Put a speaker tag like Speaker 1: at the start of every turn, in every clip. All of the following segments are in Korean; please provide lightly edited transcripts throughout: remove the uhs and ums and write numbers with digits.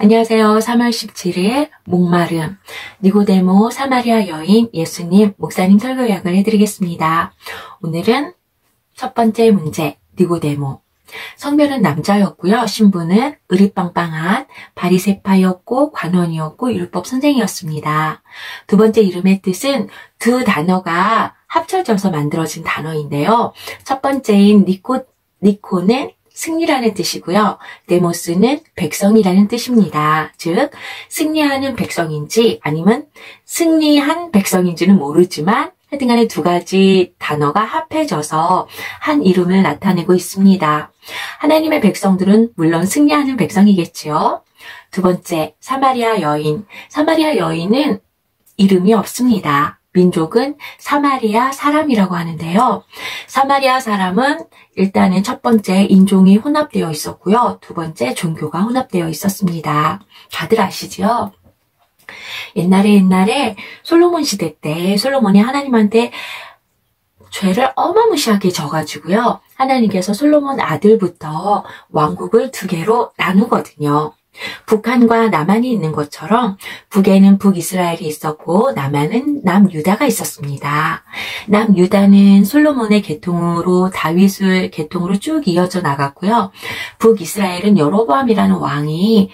Speaker 1: 안녕하세요. 3월 17일 목마름 니고데모 사마리아 여인 예수님 목사님 설교 요약을 해드리겠습니다. 오늘은 첫 번째 문제 니고데모. 성별은 남자였고요. 신분은 의리빵빵한 바리새파였고 관원이었고 율법 선생이었습니다. 두 번째 이름의 뜻은 두 단어가 합쳐져서 만들어진 단어인데요. 첫 번째인 니코는 승리라는 뜻이고요. 데모스는 백성이라는 뜻입니다. 즉 승리하는 백성인지 아니면 승리한 백성인지는 모르지만 하여튼간에 두 가지 단어가 합해져서 한 이름을 나타내고 있습니다. 하나님의 백성들은 물론 승리하는 백성이겠지요. 두 번째, 사마리아 여인. 사마리아 여인은 이름이 없습니다. 민족은 사마리아 사람이라고 하는데요. 사마리아 사람은 일단은 첫 번째 인종이 혼합되어 있었고요. 두 번째 종교가 혼합되어 있었습니다. 다들 아시죠? 옛날에 솔로몬 시대 때 솔로몬이 하나님한테 죄를 어마무시하게 져가지고요. 하나님께서 솔로몬 아들부터 왕국을 두 개로 나누거든요. 북한과 남한이 있는 것처럼 북에는 북이스라엘이 있었고 남한은 남유다가 있었습니다. 남유다는 솔로몬의 계통으로 다윗의 계통으로 쭉 이어져 나갔고요. 북이스라엘은 여로보암이라는 왕이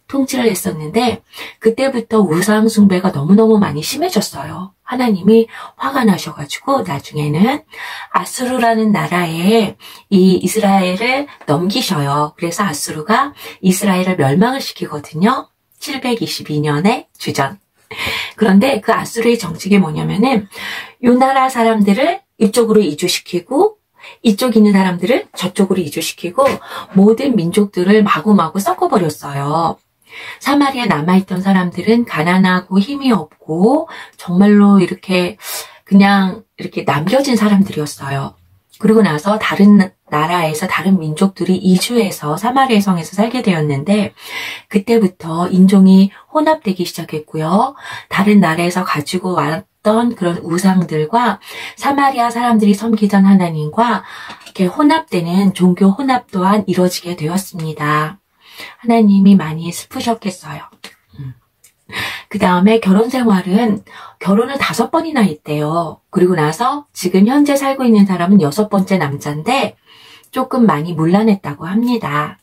Speaker 1: 통치를 했었는데 그때부터 우상 숭배가 너무너무 많이 심해졌어요. 하나님이 화가 나셔가지고 나중에는 아수르라는 나라에 이 이스라엘을 넘기셔요. 그래서 아수르가 이스라엘을 멸망을 시키거든요. 722년의 주전. 그런데 그 아수르의 정책이 뭐냐면은 이 나라 사람들을 이쪽으로 이주시키고 이쪽 있는 사람들을 저쪽으로 이주시키고 모든 민족들을 마구마구 섞어버렸어요. 사마리아에 남아있던 사람들은 가난하고 힘이 없고 정말로 이렇게 그냥 이렇게 남겨진 사람들이었어요. 그리고 나서 다른 나라에서 다른 민족들이 이주해서 사마리아 성에서 살게 되었는데 그때부터 인종이 혼합되기 시작했고요. 다른 나라에서 가지고 왔던 그런 우상들과 사마리아 사람들이 섬기던 하나님과 이렇게 혼합되는 종교 혼합 또한 이루어지게 되었습니다. 하나님이 많이 슬프셨겠어요. 그 다음에 결혼을 5번이나 했대요. 그리고 나서 지금 현재 살고 있는 사람은 6번째 남자인데 조금 많이 문란했다고 합니다.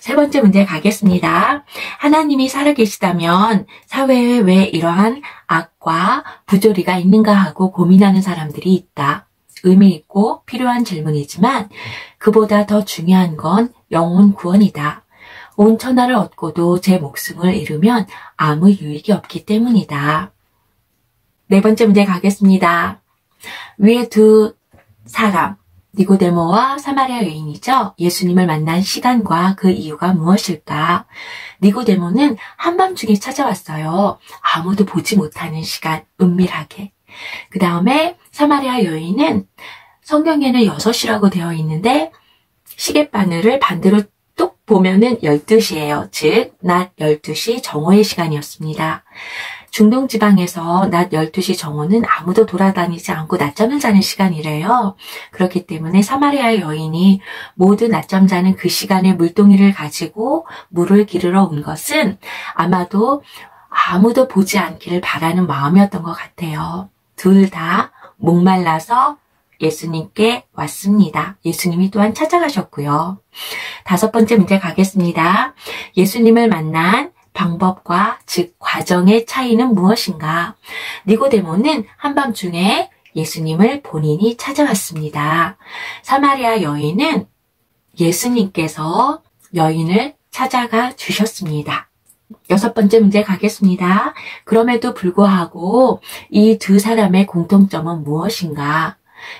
Speaker 1: 세 번째 문제 가겠습니다. 하나님이 살아계시다면 사회에 왜 이러한 악과 부조리가 있는가 하고 고민하는 사람들이 있다. 의미 있고 필요한 질문이지만 그보다 더 중요한 건 영혼 구원이다. 온 천하를 얻고도 제 목숨을 잃으면 아무 유익이 없기 때문이다. 네 번째 문제 가겠습니다. 위에 두 사람, 니고데모와 사마리아 여인이죠. 예수님을 만난 시간과 그 이유가 무엇일까? 니고데모는 한밤중에 찾아왔어요. 아무도 보지 못하는 시간, 은밀하게. 그 다음에 사마리아 여인은 성경에는 6시라고 되어 있는데 시계바늘을 반대로 뚝 보면은 12시예요. 즉 낮 12시 정오의 시간이었습니다. 중동 지방에서 낮 12시 정오는 아무도 돌아다니지 않고 낮잠을 자는 시간이래요. 그렇기 때문에 사마리아 여인이 모두 낮잠 자는 그 시간에 물동이를 가지고 물을 기르러 온 것은 아마도 아무도 보지 않기를 바라는 마음이었던 것 같아요. 둘 다 목말라서 예수님께 왔습니다. 예수님이 또한 찾아가셨고요. 5번째 문제 가겠습니다. 예수님을 만난 방법과 즉 과정의 차이는 무엇인가? 니고데모는 한밤중에 예수님을 본인이 찾아왔습니다. 사마리아 여인은 예수님께서 여인을 찾아가 주셨습니다. 6번째 문제 가겠습니다. 그럼에도 불구하고 이 두 사람의 공통점은 무엇인가?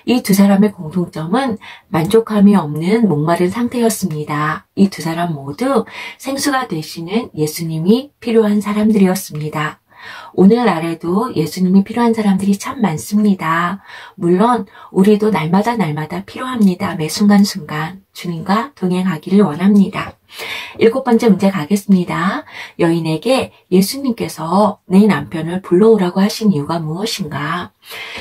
Speaker 1: 이 두 사람의 공통점은 만족함이 없는 목마른 상태였습니다. 이 두 사람 모두 생수가 되시는 예수님이 필요한 사람들이었습니다. 오늘날에도 예수님이 필요한 사람들이 참 많습니다. 물론 우리도 날마다 필요합니다. 매 순간순간 주님과 동행하기를 원합니다. 7번째 문제 가겠습니다. 여인에게 예수님께서 내 남편을 불러오라고 하신 이유가 무엇인가?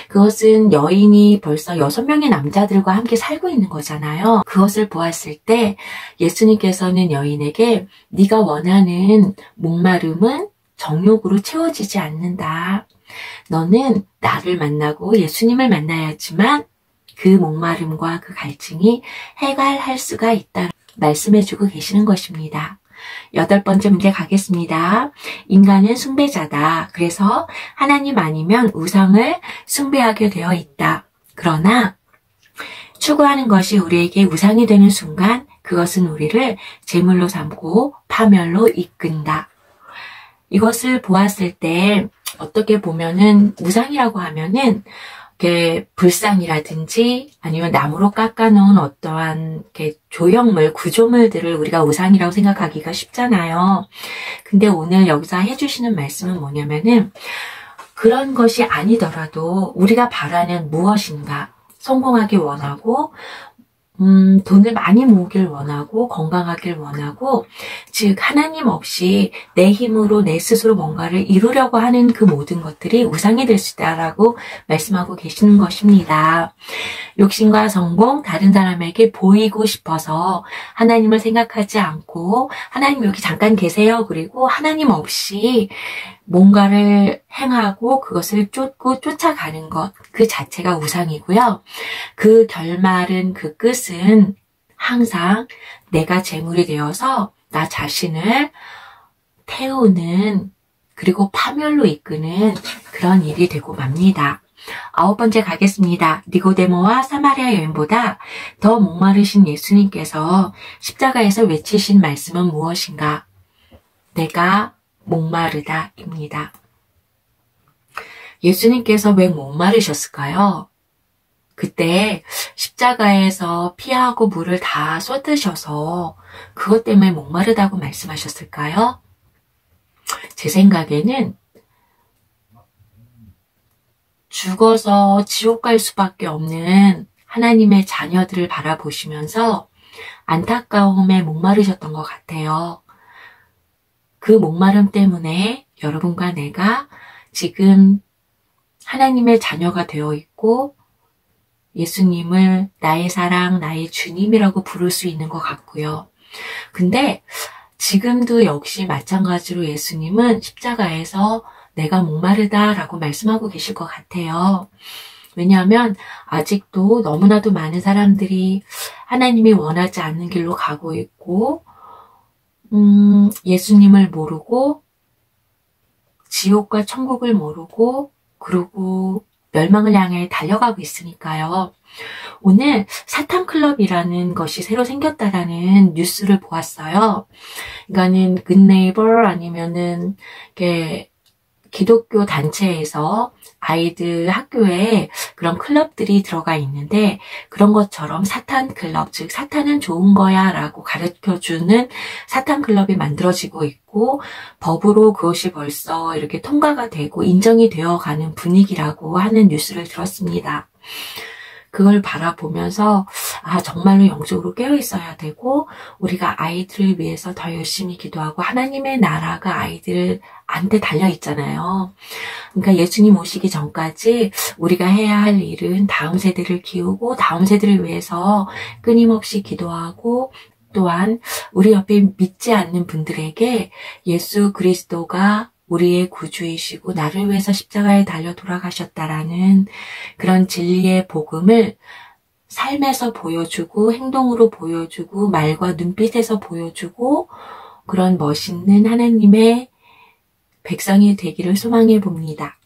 Speaker 1: 그것은 여인이 벌써 6명의 남자들과 함께 살고 있는 거잖아요. 그것을 보았을 때 예수님께서는 여인에게 네가 원하는 목마름은 정욕으로 채워지지 않는다. 너는 나를 만나고 예수님을 만나야지만 그 목마름과 그 갈증이 해결할 수가 있다. 말씀해주고 계시는 것입니다. 8번째 문제 가겠습니다. 인간은 숭배자다. 그래서 하나님 아니면 우상을 숭배하게 되어 있다. 그러나 추구하는 것이 우리에게 우상이 되는 순간 그것은 우리를 제물로 삼고 파멸로 이끈다. 이것을 보았을 때 어떻게 보면은 우상이라고 하면은 불상이라든지 아니면 나무로 깎아놓은 어떠한 조형물, 구조물들을 우리가 우상이라고 생각하기가 쉽잖아요. 근데 오늘 여기서 해주시는 말씀은 뭐냐면은 그런 것이 아니더라도 우리가 바라는 무엇인가, 성공하길 원하고 돈을 많이 모으길 원하고 건강하길 원하고 즉 하나님 없이 내 힘으로 내 스스로 뭔가를 이루려고 하는 그 모든 것들이 우상이 될 수 있다라고 말씀하고 계시는 것입니다. 욕심과 성공, 다른 사람에게 보이고 싶어서 하나님을 생각하지 않고 하나님 여기 잠깐 계세요. 그리고 하나님 없이 뭔가를 행하고 그것을 쫓아가는 것, 그 자체가 우상이고요. 그 결말은, 그 끝은 항상 내가 제물이 되어서 나 자신을 태우는 그리고 파멸로 이끄는 그런 일이 되고 맙니다. 9번째 가겠습니다. 니고데모와 사마리아 여인보다 더 목마르신 예수님께서 십자가에서 외치신 말씀은 무엇인가? 내가 목마르다 입니다. 예수님께서 왜 목마르셨을까요? 그때 십자가에서 피하고 물을 다 쏟으셔서 그것 때문에 목마르다고 말씀하셨을까요? 제 생각에는 죽어서 지옥 갈 수밖에 없는 하나님의 자녀들을 바라보시면서 안타까움에 목마르셨던 것 같아요. 그 목마름 때문에 여러분과 내가 지금 하나님의 자녀가 되어 있고 예수님을 나의 사랑, 나의 주님이라고 부를 수 있는 것 같고요. 근데 지금도 역시 마찬가지로 예수님은 십자가에서 내가 목마르다라고 말씀하고 계실 것 같아요. 왜냐하면 아직도 너무나도 많은 사람들이 하나님이 원하지 않는 길로 가고 있고 예수님을 모르고 지옥과 천국을 모르고 그리고 멸망을 향해 달려가고 있으니까요. 오늘 사탄클럽이라는 것이 새로 생겼다라는 뉴스를 보았어요. 그러니까는 굿네이버 아니면은 기독교 단체에서 아이들 학교에 그런 클럽들이 들어가 있는데 그런 것처럼 사탄 클럽, 즉 사탄은 좋은 거야 라고 가르쳐주는 사탄 클럽이 만들어지고 있고 법으로 그것이 벌써 이렇게 통과가 되고 인정이 되어가는 분위기라고 하는 뉴스를 들었습니다. 그걸 바라보면서 정말로 영적으로 깨어 있어야 되고 우리가 아이들을 위해서 더 열심히 기도하고 하나님의 나라가 아이들한테 달려 있잖아요. 그러니까 예수님 오시기 전까지 우리가 해야 할 일은 다음 세대를 키우고 다음 세대를 위해서 끊임없이 기도하고 또한 우리 옆에 믿지 않는 분들에게 예수 그리스도가 우리의 구주이시고 나를 위해서 십자가에 달려 돌아가셨다라는 그런 진리의 복음을 삶에서 보여주고 행동으로 보여주고 말과 눈빛에서 보여주고 그런 멋있는 하나님의 백성이 되기를 소망해 봅니다.